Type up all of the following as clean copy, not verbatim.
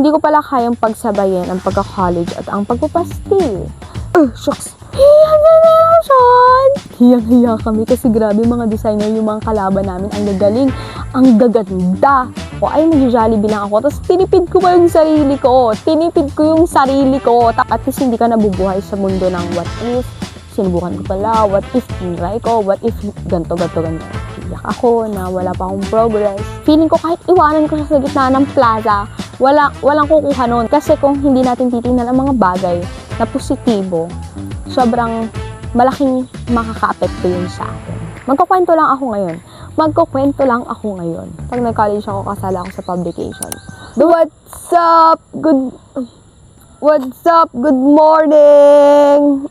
Hindi ko pala kayang pagsabayin ang pagka-college at ang pagpapastil. Shucks! Hiyang-hiya kami kasi grabe mga designer yung mga kalaban namin. Ang gagaling, ang gaganda. O ay mag-Jollibee lang ako. Tapos tinipid ko pa yung sarili ko. At least hindi ka nabubuhay sa mundo ng what if. Sinubukan ko pala. What if tinry ko? What if ganto. Iyak ako na wala pa akong progress. Feeling ko kahit iwanan ko siya sa gitna ng plaza, walang kukuha nun. Kasi kung hindi natin titingnan ang mga bagay na positibo, sobrang malaking makaka-apekto yun sa akin. Magkukwento lang ako ngayon. Pag nag-college ako, kasala ako sa publication. What's up? Good morning!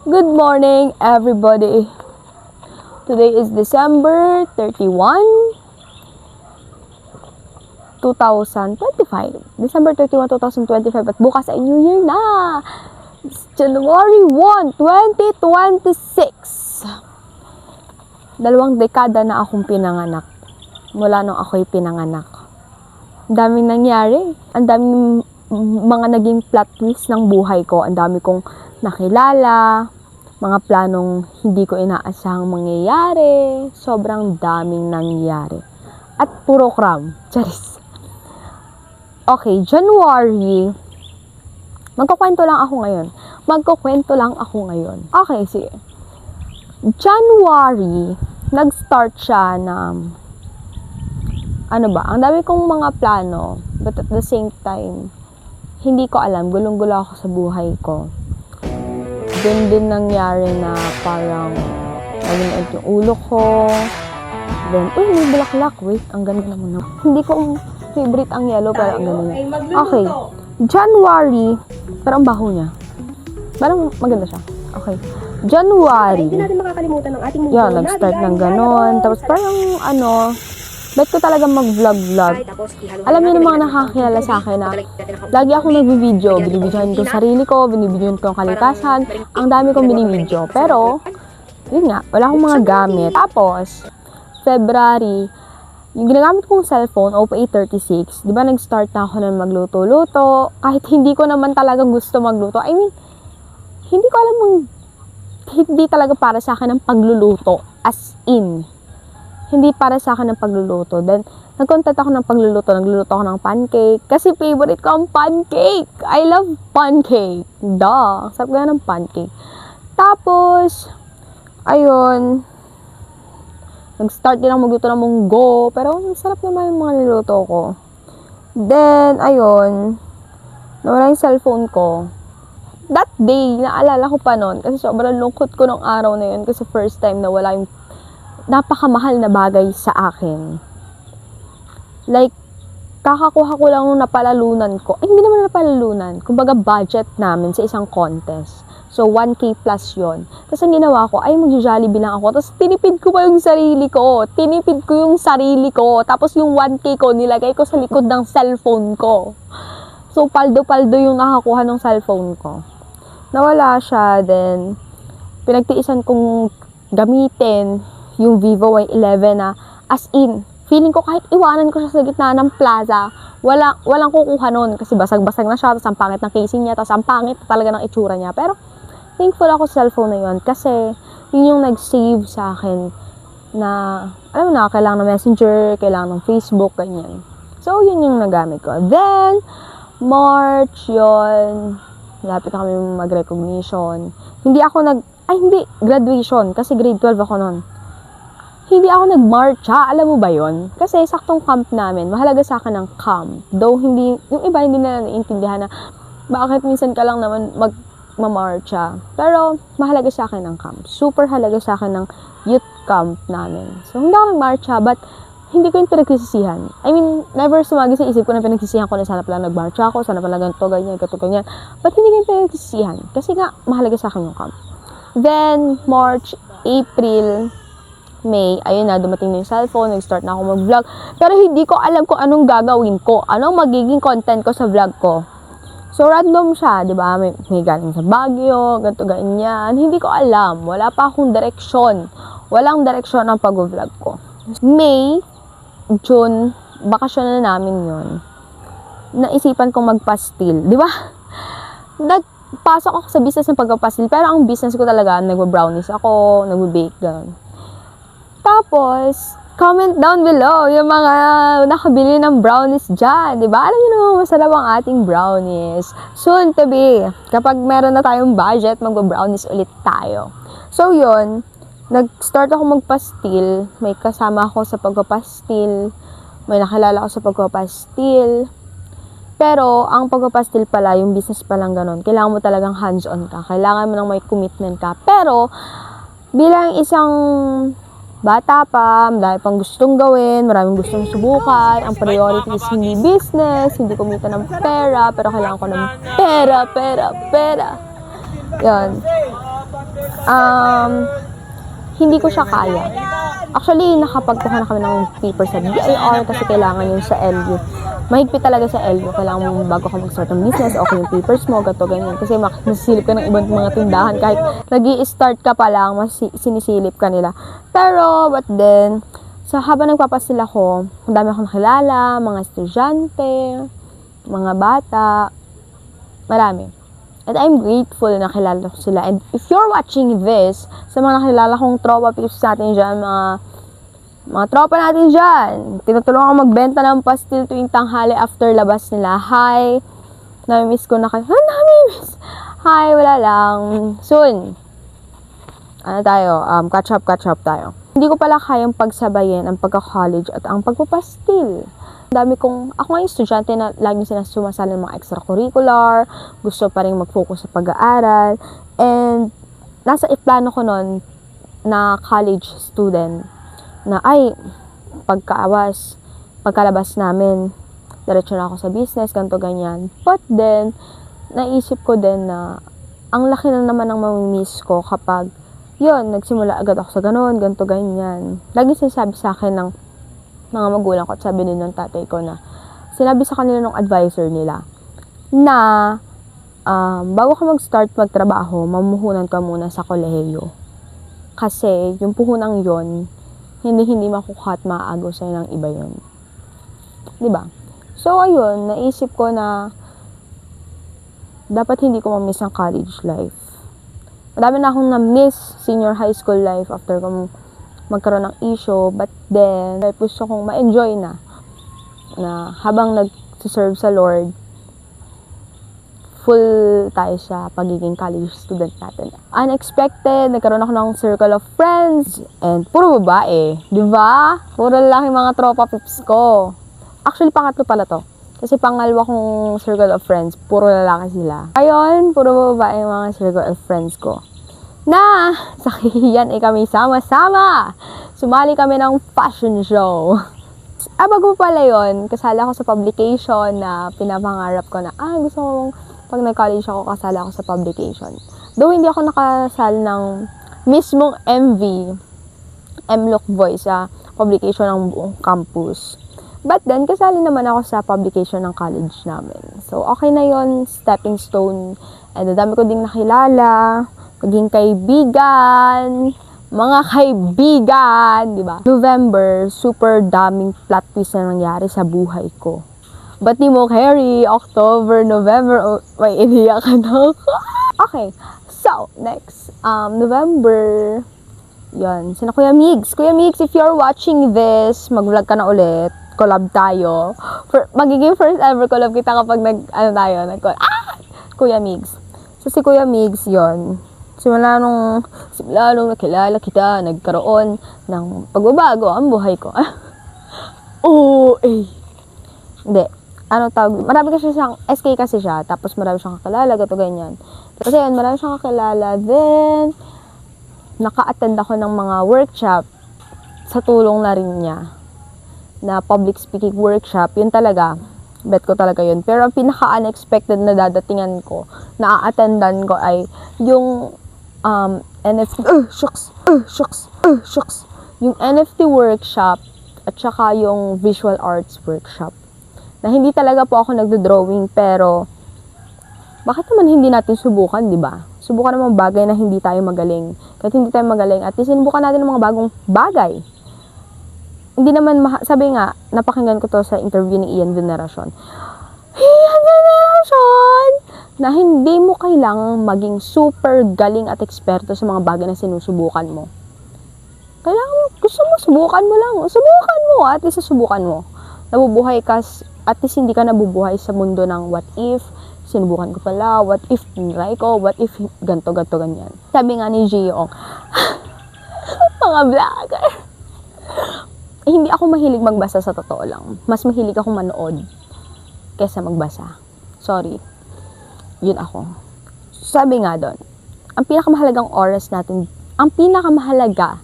Good morning, everybody. Today is December 31, 2025. December 31, 2025. At bukas ay New Year na. It's January 1, 2026. 2 dekada na akong pinanganak. Mula nung ako'y pinanganak. Ang daming nangyari. Ang daming mga naging plot twist ng buhay ko. Ang dami kong nakilala. Mga planong hindi ko inaasahang mangyayari. Sobrang daming nangyari. At puro cram. Charis. Okay, January. Magkukwento lang ako ngayon. Okay, sige. January, nag-start siya na, ang dami kong mga plano, but at the same time, hindi ko alam, gulong-gulo ako sa buhay ko. Doon din nangyari na parang, naging yung ulo ko, then, may bulaklak, wait, ang ganda naman. Hindi ko favorite ang yellow, pero ang ganda niya. Okay, January, pero ang baho niya. Parang maganda siya. Okay. January. Hindi natin makakalimutan ng ating mundo. Yeah, nag-start ng ganon. Tapos parang bet ko talaga mag-vlog. Alam niyo yung mga nakakilala sa akin na lagi ako nag-video. Binibidyohan ko sarili ko, binibidyohan ko ang kalikasan. Ang dami kong binibidyo. Pero, yun nga, wala akong mga gamit. Tapos, February, yung ginagamit kong cellphone, Oppo A36, di ba nag-start na ako na magluto-luto, kahit hindi ko naman talaga gusto magluto. I mean, hindi ko alam hindi talaga para sa akin ang pagluluto. As in, hindi para sa akin ang pagluluto. Then, nag-content ako ng pagluluto. Nagluluto ako ng pancake. Kasi favorite ko ang pancake. I love pancake. Sarap gaya ng pancake. Tapos, ayun, nag-start din ako magluto ng munggo. Pero, sarap naman yung mga niluto ko. Then, ayun, nawala yung cellphone ko. That day, naalala ko pa nun, kasi sobrang lungkot ko nung araw na yun, kasi first time na wala yung napakamahal na bagay sa akin. Like, kakakuha ko lang nung napalalunan ko. Hindi naman napalalunan. Kumbaga, budget namin sa isang contest. So, 1K plus yon. Tapos, ang ginawa ko, ay mag-Jollibee lang ako. Tapos, tinipid ko pa yung sarili ko. Tapos, yung 1K ko, nilagay ko sa likod ng cellphone ko. So, paldo-paldo yung nakakuha ng cellphone ko. Nawala siya, then, pinagtiisan kong gamitin yung Vivo Y11 na, as in, feeling ko kahit iwanan ko siya sa gitna ng plaza, walang kukuha nun, kasi basag-basag na siya, tapos ang pangit ng casing niya, tapos ang pangit talaga ng itsura niya. Pero, thankful ako sa cellphone na yun, kasi, yun yung nag-save sa akin, na, alam mo na, kailangan ng Messenger, kailangan ng Facebook, ganyan. So, yun yung nagamit ko. Then, March, yun, lapit na kami mag-recognition. Graduation, kasi grade 12 ako nun. Hindi ako nag-marcha, alam mo ba yun? Kasi saktong camp namin, mahalaga sa akin ang camp. Though yung iba hindi na naiintindihan na bakit minsan ka lang naman magmamarcha. Pero mahalaga sa akin ang camp. Super halaga sa akin ng youth camp namin. So hindi ako nag-marcha, but hindi ko yung pinagsisisihan. I mean, never sumagi sa isip ko na pinagsisihan ko na sana pala nag-marcha ako, sana pala ganito, ganyan. But hindi ko yung pinagsisisihan. Kasi nga, mahalaga sa akin yung camp. Then, March, April, May, ayun na, dumating na yung cellphone, nag-start na ako mag-vlog. Pero hindi ko alam kung anong gagawin ko, anong magiging content ko sa vlog ko. So, random siya, di ba? May galing sa Baguio, ganito, ganyan. Hindi ko alam. Wala pa akong direksyon. walang direksyon ang pag-vlog ko. May, June, bakasyon na namin yon. Naisipan kong magpastil. Di ba? Nagpasok ako sa business ng pagpapastil, pero ang business ko talaga, nagwa-brownies ako, nagwa-bake, gano'n. Tapos, comment down below yung mga nakabili ng brownies dyan, di ba? Alam niyo naman, masarap ang ating brownies. Soon to be, kapag meron na tayong budget, magwa-brownies ulit tayo. So, yun, nag-start ako magpastil. May kasama ako sa pagpapastil. May nakilala ako sa pagpapastil. Pero, ang pagpapastil pala, yung business palang ganun, kailangan mo talagang hands-on ka. Kailangan mo nang may commitment ka. Pero, bilang isang bata pa, dahil pang gustong gawin, maraming gustong subukan, ang priority is hindi business, hindi kumita ng pera, pero kailangan ko ng pera. Yun. Hindi ko siya kaya. Actually, nakapagkuha na kami ng paper sa BIR kasi kailangan yung sa LU. Mahigpit talaga sa LU. Kailangan mo bago ka mag-start ng business, okay yung papers mo, gato, ganyan. Kasi masisilip ka ng ibang mga tindahan. Kahit nag-i-start ka pa lang, sinisilip ka nila. Pero, but then, habang nagpapasil ako, ang dami akong nakilala, mga estudyante, mga bata, marami. And I'm grateful na nakilala ko sila. And if you're watching this, sa mga nakilala kong tropa peeps natin dyan, mga tropa natin dyan, tinutulungan ako magbenta ng pastil tuwing tanghali after labas nila. Hi! Nami-miss ko na kayo. Nami-miss! Hi! Wala lang. Soon. Catch up tayo. Hindi ko pala kayang pagsabayin ang pagka-college at ang pagpapastil. Ako nga yung estudyante na laging sinasumasali ng mga extracurricular, gusto pa rin mag-focus sa pag-aaral, and nasa plano ko nun na college student na pagkalabas namin, diretso na ako sa business, ganito, ganyan. But then, naisip ko din na ang laki na naman ng mamimiss ko kapag yun, nagsimula agad ako sa ganun, ganito, ganyan. Lagi sinasabi sa akin ng mga magulang ko at sabi din ng tatay ko na sinabi sa kanila ng advisor nila na bago ka mag-start magtrabaho, mamuhunan ka muna sa kolehiyo. Kasi yung puhunang yon hindi makukuha at maaagaw sa'yo ng iba yun. Diba? So, ayun, naisip ko na dapat hindi ko ma-miss ang college life. Madami na akong na-miss senior high school life after kong magkaroon ng issue, but then gusto kong ma-enjoy na habang nag-serve sa Lord, full tayo sa pagiging college student natin. Unexpected, nagkaroon ako ng circle of friends, and puro babae, di ba? Puro lalaki mga tropa pips ko. Actually, pangatlo pala to. Kasi pangalawa kong circle of friends, puro lalaki sila. Ayun, puro babae mga circle of friends ko. Na sa Kihiyan kami sama-sama. Sumali kami ng fashion show. Bago pala yun, kasali ako sa publication na pinapangarap ko na, gusto kong pag nag-college ako, kasali ako sa publication. Though hindi ako nakasali ng mismong MV, M-Look Voice, sa publication ng buong campus. But then, kasali naman ako sa publication ng college namin. So, okay na yon, stepping stone. And dami ko ding nakilala, maging kaibigan, mga kaibigan, di ba? November, super daming plot twist na nangyari sa buhay ko. Ba't di mo carry? October, November, may iniyak ka na ako. Okay, so, next, November, yun, sina Kuya Migs. Kuya Migs, if you're watching this, mag-vlog ka na ulit, collab tayo. Magiging first ever collab kita kapag Kuya Migs. So, si Kuya Migs, yun, simula nung nakilala kita, nagkaroon ng pagbabago ang buhay ko. Hindi. Marami kasi siyang, SK kasi siya, tapos marami siyang kakilala, gato ganyan. Kasi yun, marami siyang kakilala. Then, naka-attend ako ng mga workshop sa tulong na rin niya. Na public speaking workshop, yun talaga. Bet ko talaga yun. Pero ang pinaka-unexpected na dadatingan ko, na-attendan ko ay yung NFT, yung NFT workshop at saka yung visual arts workshop. Na hindi talaga po ako nagdo-drawing, pero bakit naman hindi natin subukan, di ba? Subukan ng mga bagay na hindi tayo magaling. Kahit hindi tayo magaling, at least sinubukan natin ng mga bagong bagay. Hindi naman, sabi nga, napakinggan ko to sa interview ni Ian Veneracion. Ian Veneracion! Na hindi mo kailangang maging super galing at eksperto sa mga bagay na sinusubukan mo. Kailangan, gusto mo, subukan mo lang. Subukan mo, at least subukan mo. Nabubuhay ka, at least hindi ka nabubuhay sa mundo ng what if, sinubukan ko pala, what if tinry ko, what if ganto, ganyan. Sabi nga ni Gio, mga vlogger, hindi ako mahilig magbasa sa totoo lang. Mas mahilig akong manood kaysa magbasa. Sorry. Yun ako. Sabi nga doon, ang pinakamahalagang oras natin, ang pinakamahalaga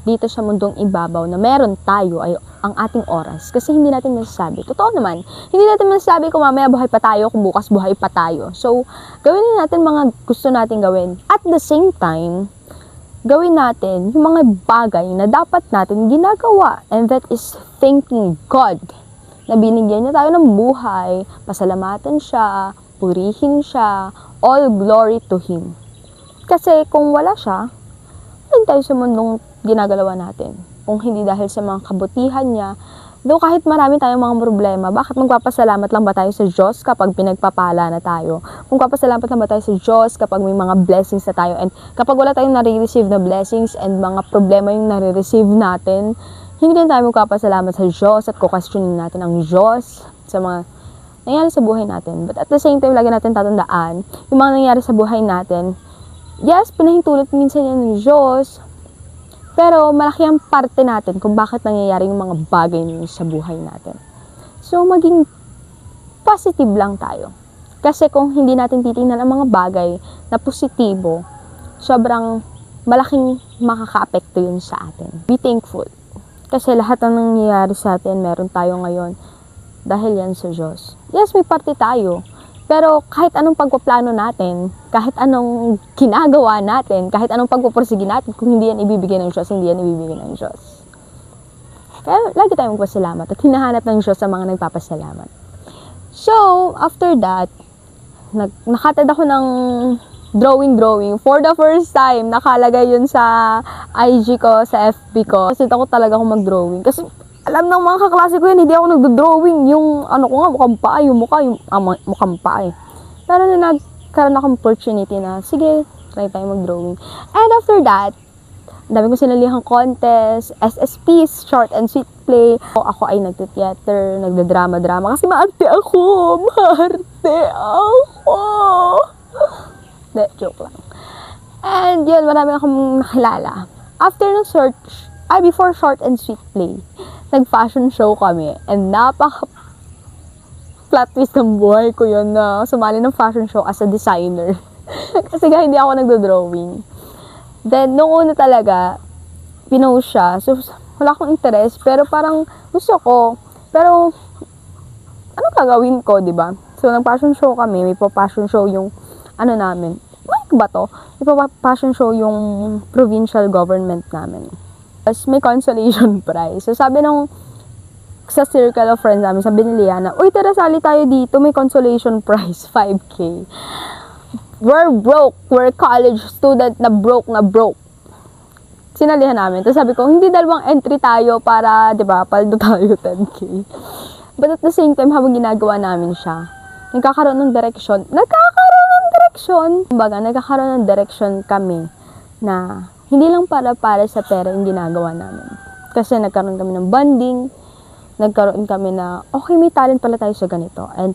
dito sa mundong ibabaw na meron tayo ay ang ating oras. Kasi hindi natin masasabi. Totoo naman. Hindi natin masasabi kung mamaya buhay pa tayo, kung bukas buhay pa tayo. So, gawin natin mga gusto natin gawin. At the same time, gawin natin yung mga bagay na dapat natin ginagawa. And that is thanking God na binigyan niya tayo ng buhay, pasalamatan siya, purihin siya, all glory to Him. Kasi kung wala siya, hindi tayo sa mundong ginagalawa natin. Kung hindi dahil sa mga kabutihan niya, though kahit marami tayong mga problema, bakit magpapasalamat lang ba tayo sa Diyos kapag pinagpapala na tayo? Kung papasalamat lang ba tayo sa Diyos kapag may mga blessings na tayo? And kapag wala tayong nare-receive na blessings and mga problema yung nare-receive natin, hindi din tayo magpapasalamat sa Diyos at kukwestiyonin natin ang Diyos sa mga nangyari sa buhay natin. But at the same time, lagi natin tatandaan, yung mga nangyari sa buhay natin, yes, pinahintulot minsan yan ng Diyos, pero malaki ang parte natin kung bakit nangyayari yung mga bagay na sa buhay natin. So, maging positive lang tayo. Kasi kung hindi natin titingnan ang mga bagay na positibo, sobrang malaking makaka-apekto yun sa atin. Be thankful. Kasi lahat ng nangyayari sa atin, meron tayo ngayon dahil yan sa Diyos. Yes, may parte tayo. Pero kahit anong pagpaplano natin, kahit anong ginagawa natin, kahit anong pagpupursige natin, kung hindi yan ibibigay ng Diyos, hindi yan ibibigay ng Diyos. Kaya lagi tayong magpasalamat at hinahanap ng Diyos sa mga nagpapasalamat. So, after that, nakatad ako ng drawing. For the first time, nakalagay yun sa IG ko, sa FB ko. Kasi ako talaga akong mag-drawing. Kasi alam ng mga kaklase ko yan, hindi ako nagdo-drawing. Yung ano ko nga, mukhang paa, yung mukha, yung mukhang paa eh. Pero na nagkaroon akong opportunity na, sige, try tayo mag-drawing. And after that, dami ko sinalihang contest, SSPs, short and sweet play. Ako ay nagte-theater, nagda-drama. Kasi maarte ako. De, joke lang. And yun, marami akong nakilala. After ng before short and sweet play, nag-fashion show kami. And napaka-flat twist ng buhay ko yun na sumali ng fashion show as a designer. Kasi nga hindi ako nagdo-drawing. Then, nung una talaga, pinost siya. So, wala akong interest. Pero parang gusto ko. Pero, ano gagawin ko, di ba? So, nag-fashion show kami. May pa-fashion show yung, ano namin. Like ba to? May pa-fashion show yung provincial government namin. Tapos may consolation prize. So sabi nung sa circle of friends namin, sabi ni Liana, uy, tara sali tayo dito, may consolation prize, 5K. We're broke. We're college student na broke. Sinalihan namin. Tapos sabi ko, hindi dalawang entry tayo para, di ba, paldo tayo 10K. But at the same time, habang ginagawa namin siya, nagkakaroon ng direction. Kumbaga, nagkakaroon ng direction kami na hindi lang para sa pera yung ginagawa namin. Kasi nagkaroon kami ng bonding, nagkaroon kami na, okay, may talent pala tayo sa ganito. And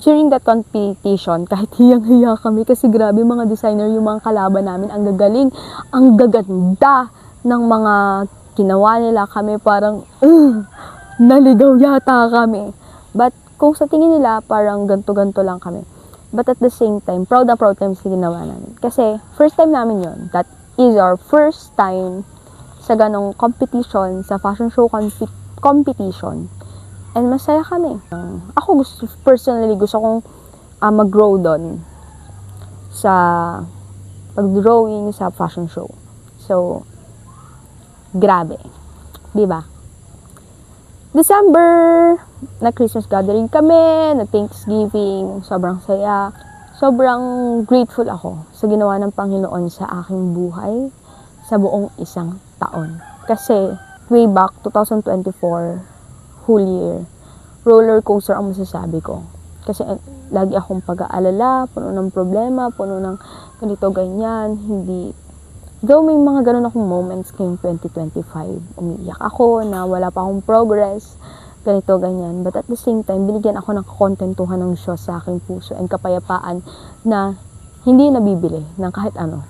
during that competition, kahit hiyang-hiya kami, kasi grabe mga designer, yung mga kalaban namin, ang gagaling, ang gaganda ng mga ginawa nila. Kami parang, naligaw yata kami. But kung sa tingin nila, parang ganto-ganto lang kami. But at the same time, proud na proud kami sa ginawa namin. Kasi first time namin yon. That is our first time sa ganong competition, sa fashion show competition. And masaya kami. Ako personally gusto kong mag-grow doon sa pag-drawing sa fashion show. So, grabe. Diba? December, na Christmas gathering kami, na Thanksgiving, sobrang saya. sobrang grateful ako sa ginawa ng Panginoon sa aking buhay sa buong isang taon. Kasi way back 2024, whole year, roller coaster ang masasabi ko. Kasi lagi akong pag-aalala, puno ng problema, puno ng ganito, ganyan, hindi. Though may mga ganun akong moments ngayong 2025, umiiyak ako na wala pa akong progress, ganito, ganyan. But at the same time, binigyan ako ng kontentuhan ng Diyos sa aking puso and kapayapaan na hindi nabibili ng kahit ano.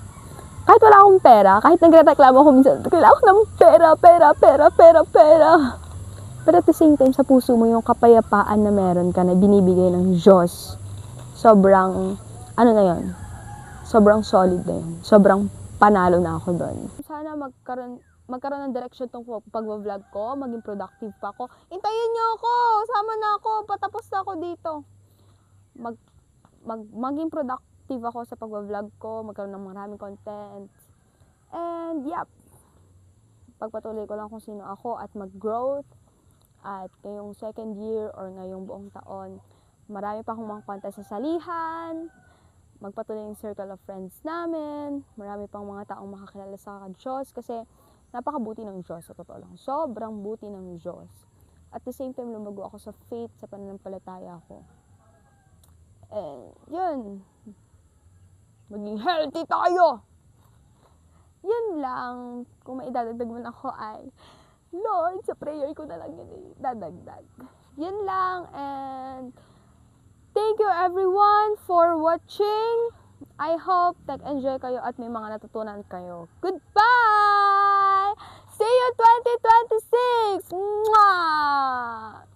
Kahit wala akong pera, kahit nagreklamo ako minsan, kailangan ko ng pera. But at the same time, sa puso mo yung kapayapaan na meron ka na binibigay ng Diyos, sobrang, ano na yun, sobrang solid na yun. Sobrang panalo na ako doon. Sana magkaroon ng direction tong pag-vlog ko, maging productive pa ako. Hintayin niyo ako! Sama na ako! Patapos na ako dito. Maging productive ako sa pag-vlog ko, magkaroon ng maraming content. And yep, pagpatuloy ko lang kung sino ako at mag-growth. At ngayong second year or ngayong buong taon, marami pa akong mga content sa salihan, magpatuloy yung circle of friends namin, marami pang mga taong makakilala sa Diyos kasi napakabuti ng Diyos, sa totoo lang. Sobrang buti ng Diyos. At the same time, lumago ako sa faith, sa pananampalataya ko. And yun, maging healthy tayo! Yun lang, kung maidadagdag man ako ay, Lord, sa prayer ko na lang yun dadagdag. Yun lang, and thank you everyone for watching. I hope nag-enjoy kayo at may mga natutunan kayo. Goodbye! See you 2026! Mwah!